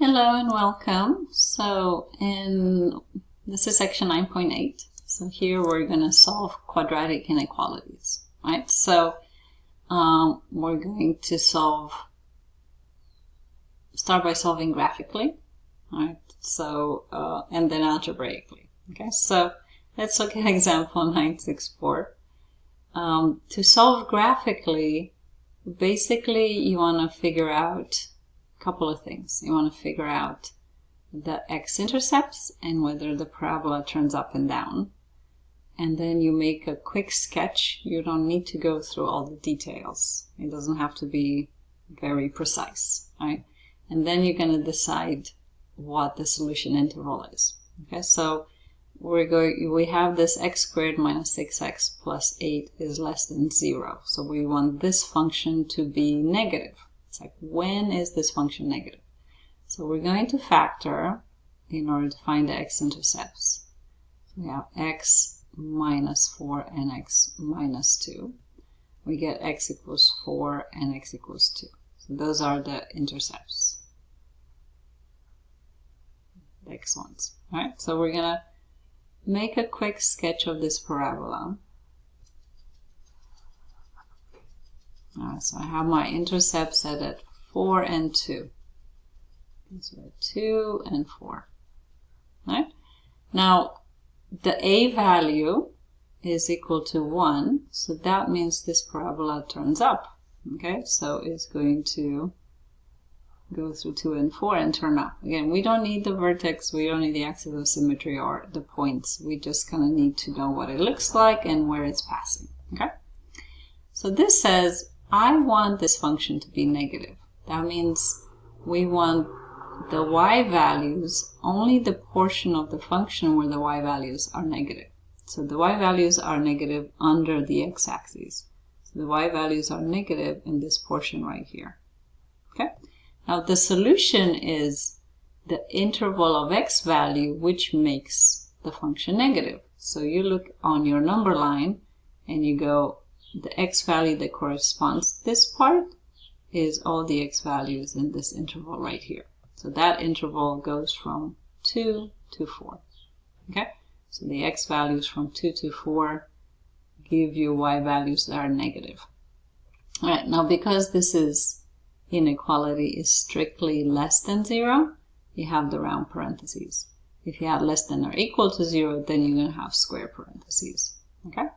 Hello and welcome. This is section 9.8. So here we're going to solve quadratic inequalities, right? So we're going to start by solving graphically, right? So and then algebraically. Okay, so let's look at example 964. To solve graphically, basically you want to figure out couple of things. You want to figure out the x-intercepts and whether the parabola turns up and down. And then you make a quick sketch. You don't need to go through all the details. It doesn't have to be very precise, right? And then you're going to decide what the solution interval is. Okay, so we have this x squared minus 6x plus 8 is less than 0. So we want this function to be negative. It's like, when is this function negative? So we're going to factor in order to find the x-intercepts. We have x minus 4 and x minus 2. We get x equals 4 and x equals 2. So those are the intercepts, the x ones. All right, so we're going to make a quick sketch of this parabola. So I have my intercepts set at 4 and 2. These are 2 and 4. Right? Now, the a value is equal to 1, so that means this parabola turns up. Okay, so it's going to go through 2 and 4 and turn up. Again, we don't need the vertex, we don't need the axis of symmetry or the points. We just kind of need to know what it looks like and where it's passing. Okay, so this says I want this function to be negative. That means we want the y values, only the portion of the function where the y values are negative. So the y values are negative under the x-axis. So the y values are negative in this portion right here. Okay. Now the solution is the interval of x value which makes the function negative. So you look on your number line and you go, the x value that corresponds to this part is all the x values in this interval right here. So that interval goes from 2 to 4. Okay? So the x values from 2 to 4 give you y values that are negative. All right, now because this inequality is strictly less than 0, you have the round parentheses. If you have less than or equal to 0, then you're going to have square parentheses. Okay?